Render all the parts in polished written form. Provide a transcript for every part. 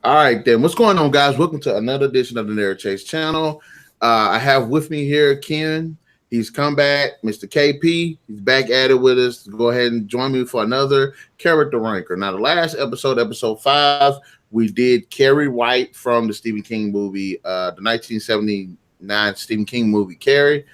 All right, then. What's going on, guys? Welcome to another edition of the NarikChase channel. I have with me here Ken. He's come back. Mr. KP, he's back at it with us. Go ahead and join me for another character ranker. Now, the last episode, episode 5, we did Carrie White from the Stephen King movie, the 1979 Stephen King movie, Carrie.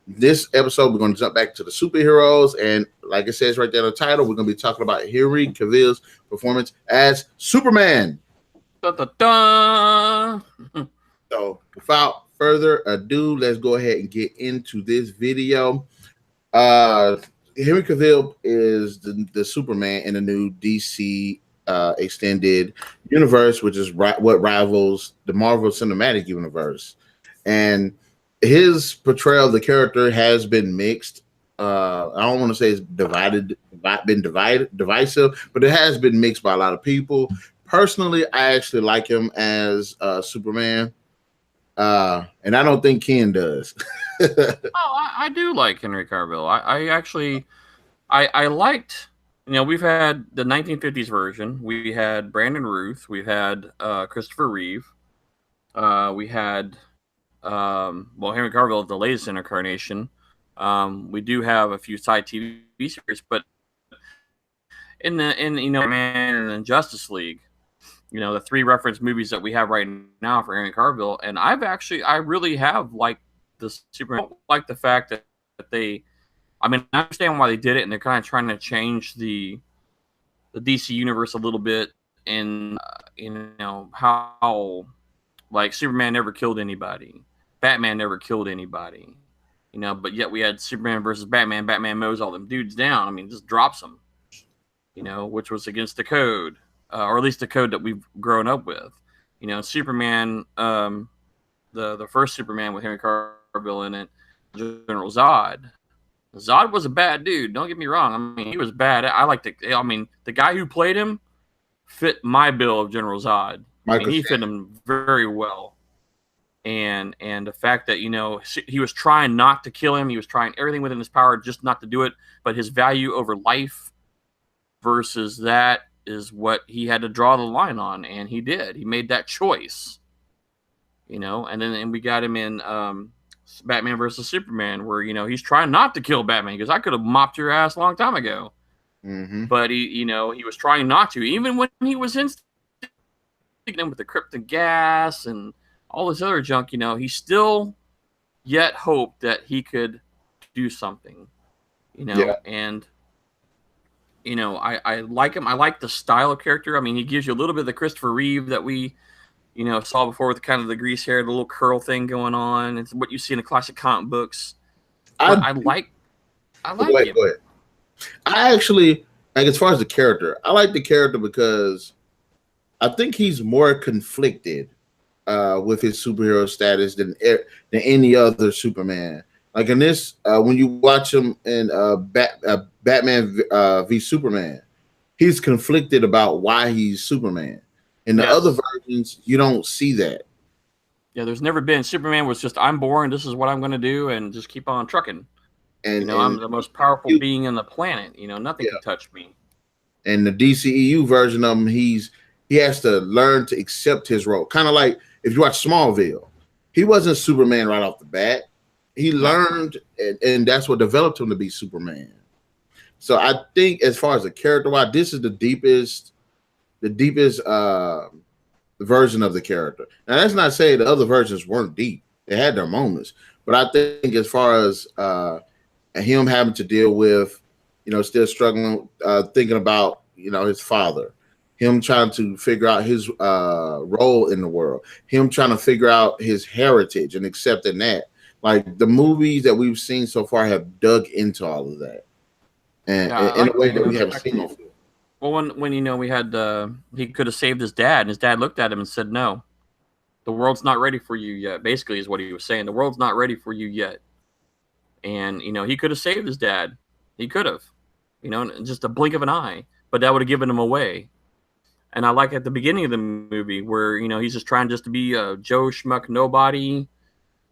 This episode, we're going to jump back to the superheroes, and like it says right there in the title, we're going to be talking about Henry Cavill's performance as Superman. Da, da, da. So without further ado, let's go ahead and get into this video. Henry Cavill is the Superman in the new DC extended universe, which is what rivals the Marvel Cinematic Universe. And his portrayal of the character has been mixed. I don't want to say it's divisive, but it has been mixed by a lot of people. Personally, I actually like him as Superman, and I don't think Ken does. I do like Henry Cavill. I liked. We've had the 1950s version. We had Brandon Routh. We've had Christopher Reeve. We had. Henry Cavill is the latest incarnation. We do have a few side TV series, but in Man and Justice League, the 3 reference movies that we have right now for Henry Cavill, and I really have liked this Superman. I don't like the fact that I understand why they did it, and they're kind of trying to change the DC universe a little bit, and how like Superman never killed anybody. Batman never killed anybody, but yet we had Superman versus Batman. Batman mows all them dudes down. Just drops them, which was against the code, or at least the code that we've grown up with. Superman, the first Superman with Henry Cavill in it, General Zod. Zod was a bad dude. Don't get me wrong. He was bad. The guy who played him fit my bill of General Zod. He fit him very well. And the fact that, he was trying not to kill him. He was trying everything within his power just not to do it. But his value over life versus that is what he had to draw the line on. And he did. He made that choice. And then we got him in Batman versus Superman, where, he's trying not to kill Batman because I could have mopped your ass a long time ago. Mm-hmm. But he was trying not to. Even when he was in with the Krypton gas and all this other junk, he still yet hoped that he could do something, Yeah. And, I like him. I like the style of character. He gives you a little bit of the Christopher Reeve that we, saw before with kind of the grease hair, the little curl thing going on. It's what you see in the classic comic books. I like him. Go ahead. I actually, as far as the character, I like the character because I think he's more conflicted with his superhero status than any other Superman. Like in this, when you watch him in Batman v Superman, he's conflicted about why he's Superman. In the other versions, you don't see that. Yeah, there's never been. Superman was just, I'm born, this is what I'm going to do, and just keep on trucking. And I'm the most powerful being on the planet. Nothing can touch me. And the DCEU version of him, he has to learn to accept his role. Kind of like if you watch Smallville, he wasn't Superman right off the bat. He learned, and that's what developed him to be Superman. So I think as far as the character-wise, this is the deepest version of the character. Now, that's not saying the other versions weren't deep. They had their moments. But I think as far as him having to deal with, still struggling, thinking about, his father, him trying to figure out his role in the world, him trying to figure out his heritage and accepting that. Like the movies that we've seen so far have dug into all of that. And in a way that we haven't seen before. Well, when we had he could have saved his dad, and his dad looked at him and said, "No, the world's not ready for you yet." Basically, is what he was saying. The world's not ready for you yet. And he could have saved his dad. He could have, in just a blink of an eye. But that would have given him away. And I like at the beginning of the movie where he's just trying just to be a Joe Schmuck nobody,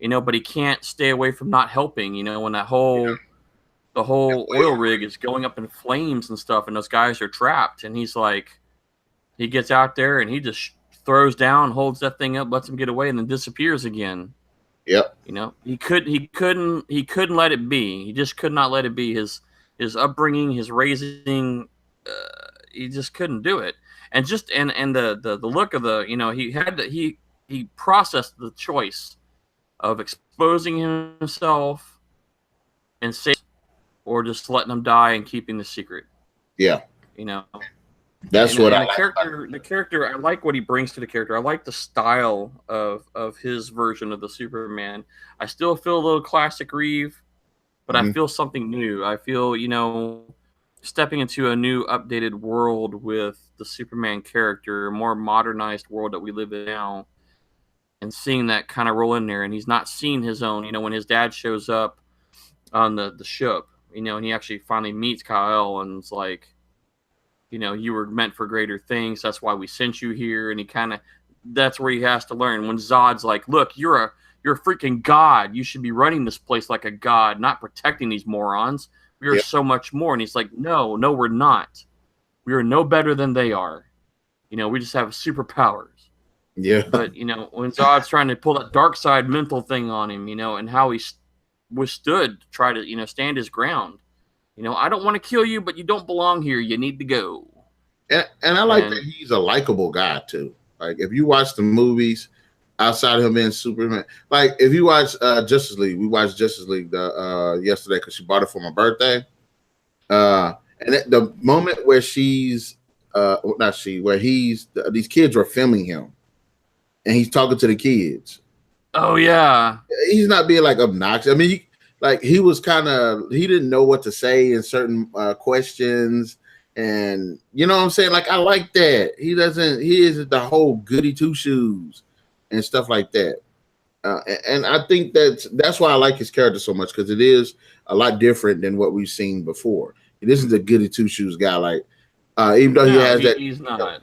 but he can't stay away from not helping. When that whole the whole oil rig is going up in flames and stuff, and those guys are trapped, and he's like, he gets out there and he just throws down, holds that thing up, lets him get away, and then disappears again. Yep. You know, he couldn't let it be. He just could not let it be. His upbringing, his raising, he just couldn't do it. And just and the look of the, you know, he processed the choice of exposing himself and saving, or just letting him die and keeping the secret. Yeah. You know, that's what I like. The character, I like what he brings to the character. I like the style of his version of the Superman. I still feel a little classic Reeve, but I feel something new. I feel, you know, stepping into a new updated world with the Superman character, a more modernized world that we live in now, and seeing that kind of roll in there. And he's not seen his own, you know, when his dad shows up on the ship, you know, and he actually finally meets Kal-El, and it's like, you know, you were meant for greater things. That's why we sent you here. And he kind of, that's where he has to learn. When Zod's like, look, you're a freaking god. You should be running this place like a god, not protecting these morons. We are so much more. And he's like, no, we're not. We are no better than they are. You know, we just have superpowers. Yeah. But, you know, when Zod's trying to pull that dark side mental thing on him, you know, and how he withstood to try to, you know, stand his ground. You know, I don't want to kill you, but you don't belong here. You need to go. And I like that he's a likable guy too. Like if you watch the movies outside of him being Superman, like if you watch Justice League, we watched Justice League yesterday because she bought it for my birthday. And at the moment where these kids were filming him, and he's talking to the kids. Oh yeah, he's not being like obnoxious. I mean, he was he didn't know what to say in certain questions, and you know what I'm saying. Like I like that he isn't the whole goody two shoes and stuff like that. And I think that's why I like his character so much, because it is a lot different than what we've seen before. It isn't a goody two shoes guy, like even though he has that. He's not.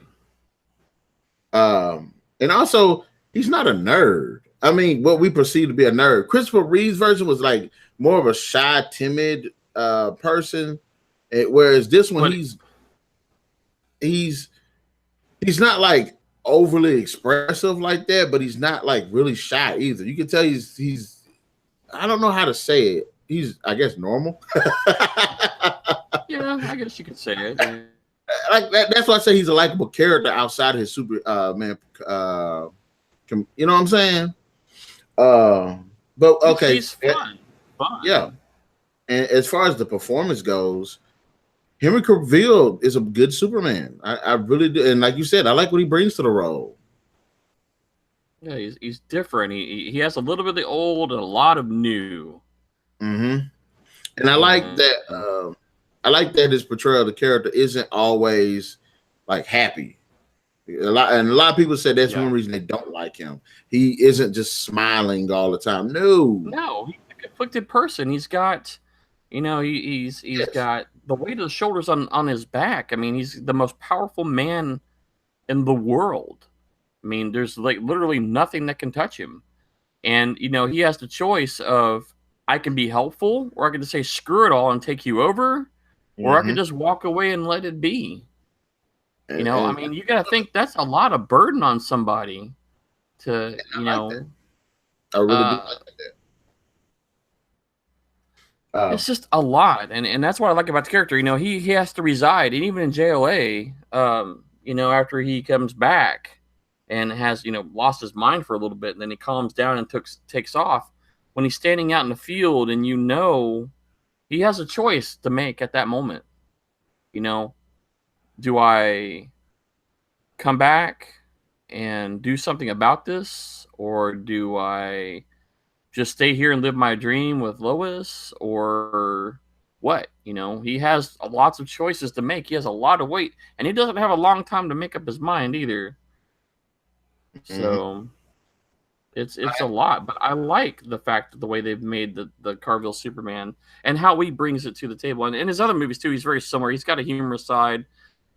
And also he's not a nerd. I mean, what we perceive to be a nerd. Christopher Reeve's version was like more of a shy, timid person, whereas this one he's not like overly expressive like that, but he's not like really shy either. You can tell he's I don't know how to say it. He's, I guess, normal. Yeah, I guess you could say it. Yeah. Like that's why I say he's a likable character outside of his Superman. You know what I'm saying? But okay, he's fun. Yeah. And as far as the performance goes, Henry Cavill is a good Superman. I really do, and like you said, I like what he brings to the role. Yeah, he's different. He has a little bit of the old and a lot of new. And I like that. I like that his portrayal of the character isn't always like happy. A lot of people said that's one reason they don't like him. He isn't just smiling all the time. No, he's a conflicted person. He's got, you know, he's got the weight of the shoulders on his back. I mean, he's the most powerful man in the world. I mean, there's like literally nothing that can touch him. And, you know, he has the choice of, I can be helpful, or I can just say, screw it all and take you over, or I can just walk away and let it be. You know, I mean, you got to think that's a lot of burden on somebody to, you know. That. I really do like that. It's just a lot. And that's what I like about the character. You know, he has to reside, and even in JLA, you know, after he comes back and has, you know, lost his mind for a little bit, and then he calms down and takes off. When he's standing out in the field, and you know, he has a choice to make at that moment. You know, do I come back and do something about this, or do I just stay here and live my dream with Lois, or what? You know, he has lots of choices to make. He has a lot of weight, and he doesn't have a long time to make up his mind either. So it's a lot, but I like the fact that the way they've made the Cavill Superman and how he brings it to the table. And in his other movies too, he's very similar. He's got a humorous side,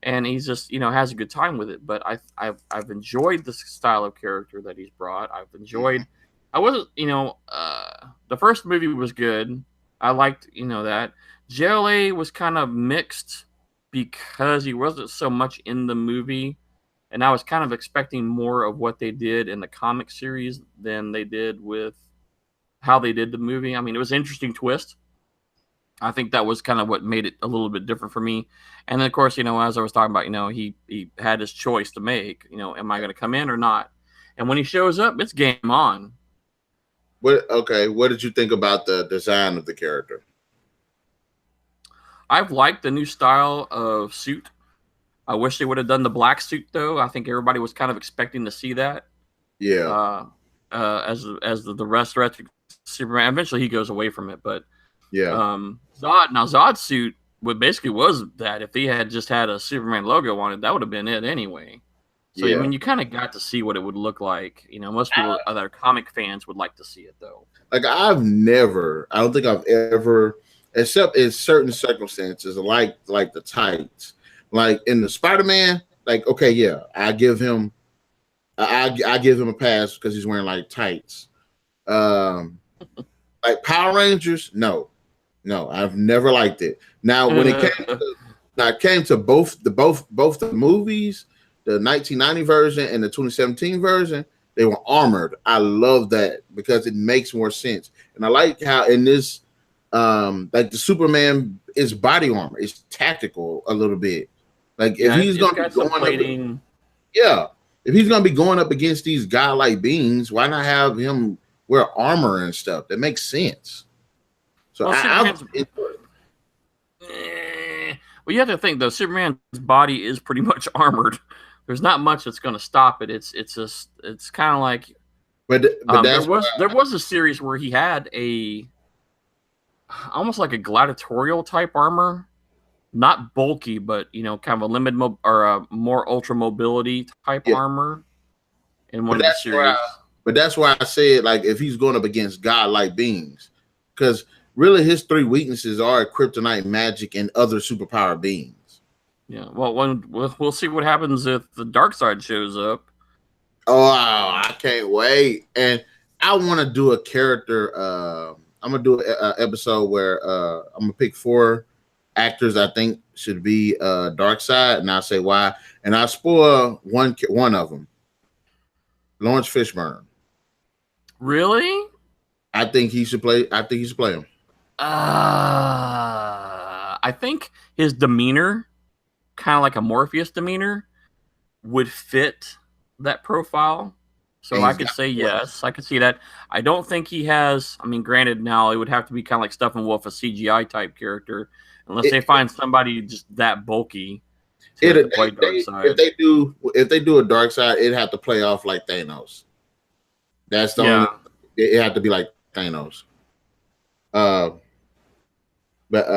and he's just, you know, has a good time with it. But I've enjoyed the style of character that he's brought. I've enjoyed. I wasn't, you know, the first movie was good. I liked, you know, that. JLA was kind of mixed because he wasn't so much in the movie. and I was kind of expecting more of what they did in the comic series than they did with how they did the movie. I mean, it was an interesting twist. I think that was kind of what made it a little bit different for me. And then, of course, as I was talking about, he had his choice to make. Am I going to come in or not? And when he shows up, it's game on. What did you think about the design of the character? I've liked the new style of suit. I wish they would have done the black suit, though. I think everybody was kind of expecting to see that. Yeah. As the resurrected Superman. Eventually, he goes away from it, but yeah. Zod's suit basically was that. If he had just had a Superman logo on it, that would have been it anyway. So I mean, you kind of got to see what it would look like. Most people that are comic fans would like to see it, though. Like I don't think I've ever, except in certain circumstances, like the tights, like in the Spider-Man. Like, okay, yeah, I give him a pass because he's wearing like tights. Like Power Rangers, no, I've never liked it. Now, when it came to both the movies, the 1990 version and the 2017 version, they were armored. I love that because it makes more sense. And I like how in this, like the Superman is body armor. It's tactical a little bit. Like if he's going to be going if he's going to be going up against these godlike beings, why not have him wear armor and stuff? That makes sense. So well, you have to think though, Superman's body is pretty much armored. There's not much that's going to stop it. It's kind of like, but there was a series where he had almost like a gladiatorial type armor, not bulky, but kind of a limited or a more ultra mobility type armor in one of the series. But that's why I said, like, if he's going up against godlike beings, because really his three weaknesses are kryptonite, magic, and other superpower beings. Yeah, well, we'll see what happens if the dark side shows up. Oh, I can't wait. And I want to do a character. I'm going to do an episode where I'm going to pick 4 actors I think should be dark side, and I'll say why. And I'll spoil one of them. Lawrence Fishburne. Really? I think he should play him. I think his demeanor, kind of like a Morpheus demeanor, would fit that profile. So I could say yes. I could see that. I don't think he has. I mean, granted, now it would have to be kind of like Steppenwolf, a CGI type character, unless they find somebody just that bulky to play Darkseid. If they do a Darkseid, it'd have to play off like Thanos. That's the only. It had to be like Thanos. But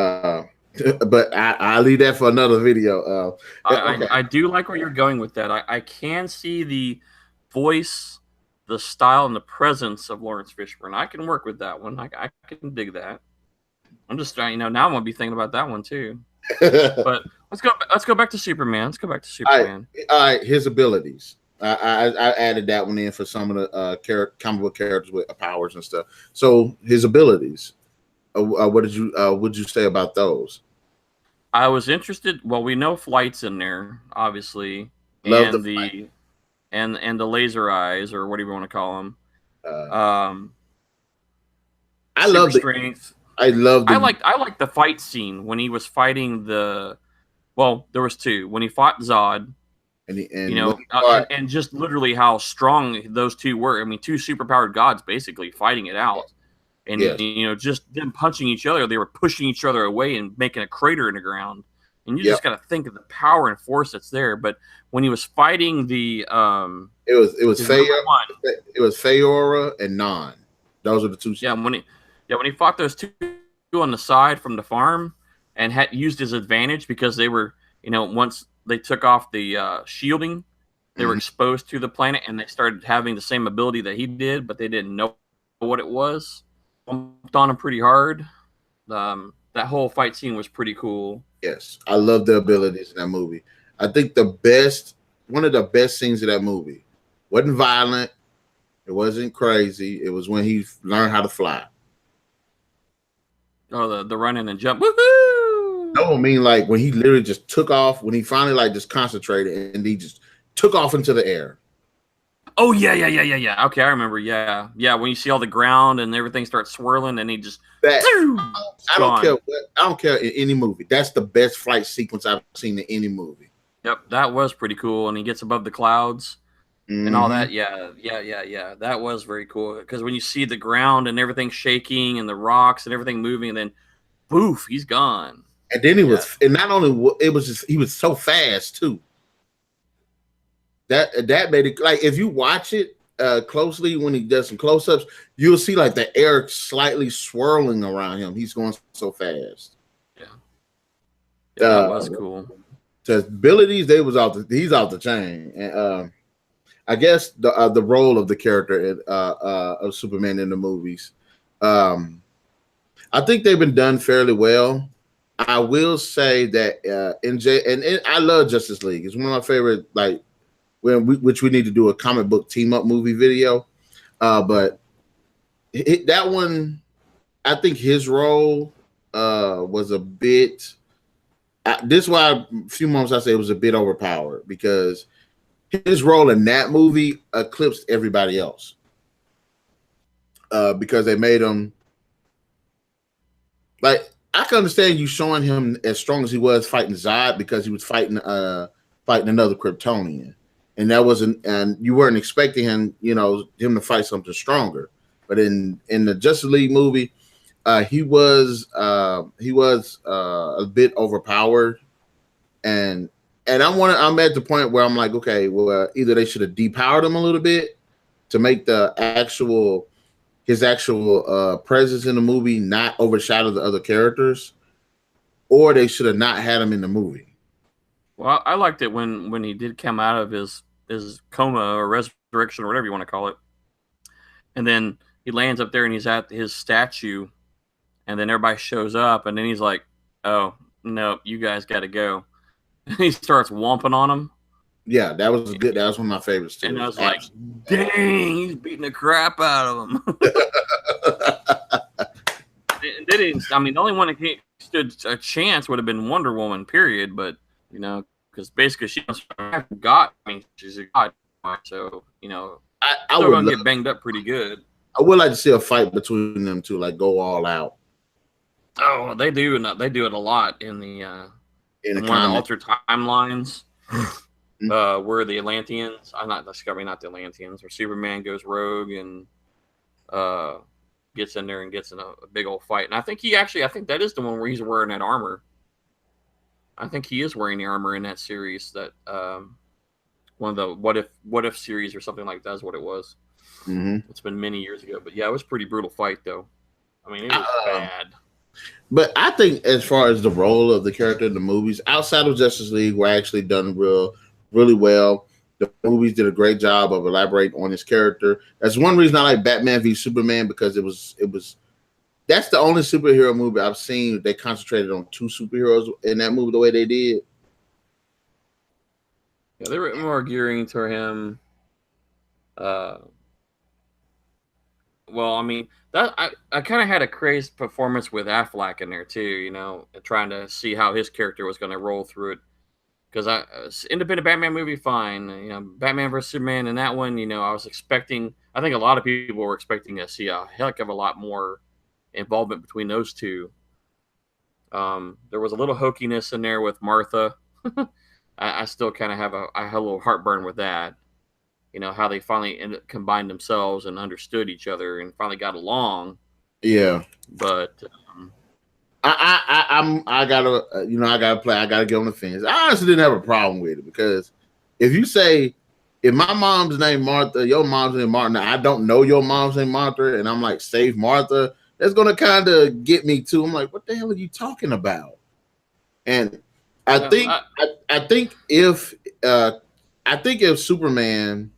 I'll leave that for another video. I do like where you're going with that. I can see the voice, the style, and the presence of Lawrence Fishburne. I can work with that one. I can dig that. I'm just trying, now I'm gonna be thinking about that one too. But let's go back to Superman. Let's go back to Superman. All right, his abilities. I added that one in for some of the comic book characters with powers and stuff. So his abilities. What would you say about those? I was interested. Well, we know Flight's in there, obviously, Love and the laser eyes, or whatever you want to call them. I love strength. I like the fight scene when he was fighting there was 2 when he fought Zod. And just literally how strong those 2 were. I mean, 2 superpowered gods basically fighting it out. And, just them punching each other. They were pushing each other away and making a crater in the ground. And you just got to think of the power and force that's there. But when he was fighting it was Feora and Non. Those are the 2. Yeah, when he fought those 2 on the side from the farm and had used his advantage because they were, once they took off the shielding, they were exposed to the planet and they started having the same ability that he did, but they didn't know what it was. Bumped on him pretty hard. That whole fight scene was pretty cool. Yes, I love the abilities in that movie. I think one of the best scenes of that movie wasn't violent. It wasn't crazy. It was when he learned how to fly. Oh, the running and jump. Woohoo! No, I mean like when he literally just took off, when he finally like just concentrated and he just took off into the air. Oh yeah. Okay, I remember. Yeah. When you see all the ground and everything starts swirling, and he just I don't care. I don't care in any movie. That's the best flight sequence I've seen in any movie. Yep, that was pretty cool. And he gets above the clouds and all that. Yeah. That was very cool because when you see the ground and everything shaking and the rocks and everything moving, and then poof, he's gone. And then and not only it was just he was so fast too. That made it like if you watch it closely when he does some close-ups, you'll see like the air slightly swirling around him. He's going so fast. Yeah, that was cool. His abilities, he's off the chain, and I guess the role of the character of Superman in the movies, I think they've been done fairly well. I will say that I love Justice League. It's one of my favorite, like which we need to do a comic book team up movie video. But that one, I think his role was a bit. This is why a few moments I say it was a bit overpowered because his role in that movie eclipsed everybody else because they made him like I can understand you showing him as strong as he was fighting Zod because he was fighting another Kryptonian, and that wasn't and you weren't expecting him to fight something stronger. But in the Justice League movie, he was a bit overpowered, and I'm at the point where I'm like, okay, well, either they should have depowered him a little bit to make his actual presence in the movie not overshadow the other characters, or they should have not had him in the movie. Well, I liked it when he did come out of his coma or resurrection or whatever you want to call it, and then he lands up there and he's at his statue. And then everybody shows up, and then he's like, "Oh no, you guys got to go." And he starts whomping on him. Yeah, that was good. That was one of my favorites too. And I was like, "Dang, he's beating the crap out of him." And then the only one that stood a chance would have been Wonder Woman, period. But because basically she's a god. She's a god, so I would gonna get banged up pretty good. I would like to see a fight between them two, like go all out. Oh, they do. They do it a lot in one of the altered timelines, where the Atlanteans. I'm not discovering not the Atlanteans, where Superman goes rogue and gets in there and gets in a big old fight. And I think that is the one where he's wearing that armor. I think he is wearing the armor in that series. That one of the what if series or something like that is what it was. Mm-hmm. It's been many years ago, but yeah, it was a pretty brutal fight though. I mean, it was bad. But I think as far as the role of the character in the movies, outside of Justice League, were actually done really well. The movies did a great job of elaborating on his character. That's one reason I like Batman v Superman, because it was that's the only superhero movie I've seen they concentrated on two superheroes in that movie the way they did. Yeah, they were more gearing to him. Well, I mean, that I kind of had a crazy performance with Affleck in there too, trying to see how his character was going to roll through it. Because independent Batman movie, fine. Batman vs Superman, and that one, I was expecting. I think a lot of people were expecting to see a heck of a lot more involvement between those two. There was a little hokiness in there with Martha. I still kind of have a little heartburn with that. How they finally combined themselves and understood each other and finally got along. Yeah, but I gotta get on the fence. I honestly didn't have a problem with it, because if my mom's name Martha, your mom's name Martha, I don't know your mom's name Martha, and I'm like, save Martha, that's gonna kind of get me too. I'm like, what the hell are you talking about? And I think if Superman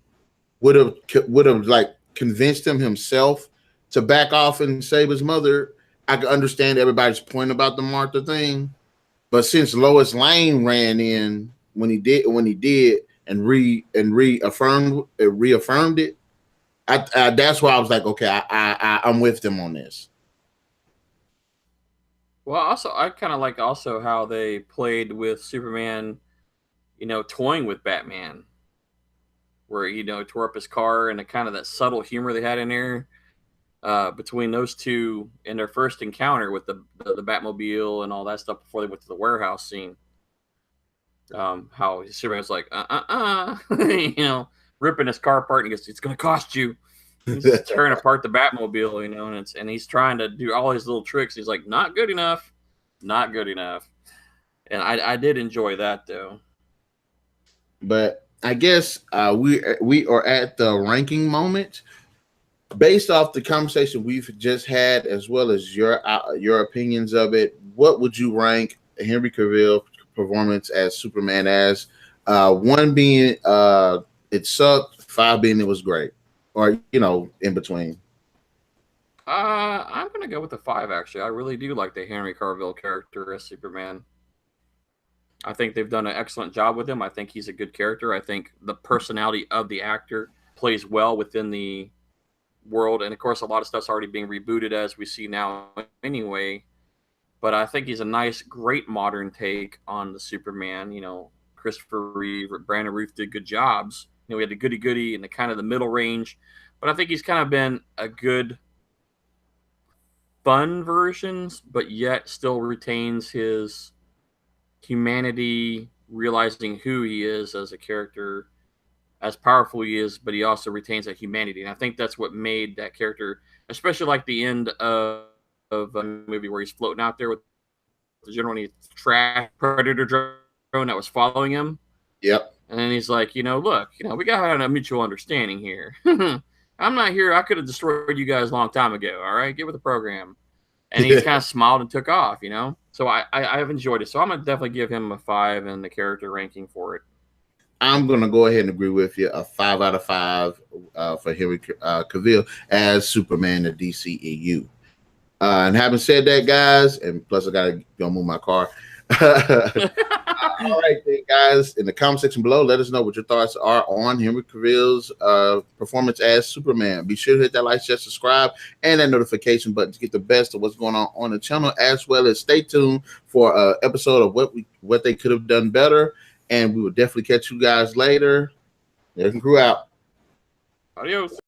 would have like convinced him himself to back off and save his mother, I could understand everybody's point about the Martha thing. But since Lois Lane ran in when he did and reaffirmed it, that's why I was like, okay, I'm with them on this. Well, also I kind of like also how they played with Superman, toying with Batman. where tore up his car, and the kind of that subtle humor they had in there between those two in their first encounter with the Batmobile and all that stuff before they went to the warehouse scene. How Superman's like, ripping his car apart, and he goes, "It's going to cost you." He's tearing apart the Batmobile, and he's trying to do all his little tricks. He's like, "Not good enough, not good enough." And I did enjoy that though. But I guess we are at the ranking moment. Based off the conversation we've just had, as well as your opinions of it, what would you rank Henry Cavill performance as Superman as? 1 being it sucked, 5 being it was great, or in between. I'm gonna go with the 5 actually. I really do like the Henry Cavill character as Superman. I think they've done an excellent job with him. I think he's a good character. I think the personality of the actor plays well within the world, and of course a lot of stuff's already being rebooted as we see now anyway, but I think he's a nice, great modern take on the Superman. Christopher Reeve, Brandon Routh did good jobs. We had the goody and the kind of the middle range, but I think he's kind of been a good fun versions, but yet still retains his humanity, realizing who he is as a character, as powerful he is, but he also retains that humanity. And I think that's what made that character, especially like the end of a movie where he's floating out there with the general trash predator drone that was following him. Yep. And then he's like, look, we got a mutual understanding here. I'm not here. I could have destroyed you guys a long time ago. All right, get with the program. And he kind of smiled and took off, So I've enjoyed it. So I'm going to definitely give him a 5 in the character ranking for it. I'm going to go ahead and agree with you. A 5 out of 5 for Henry Cavill as Superman in DCEU. And having said that, guys, and plus I got to go move my car. All right, then, guys, in the comment section below, let us know what your thoughts are on Henry Cavill's performance as Superman. Be sure to hit that like, share, subscribe, and that notification button to get the best of what's going on the channel, as well as stay tuned for an episode of what they could have done better. And we will definitely catch you guys later. Narik and Crew out. Adios.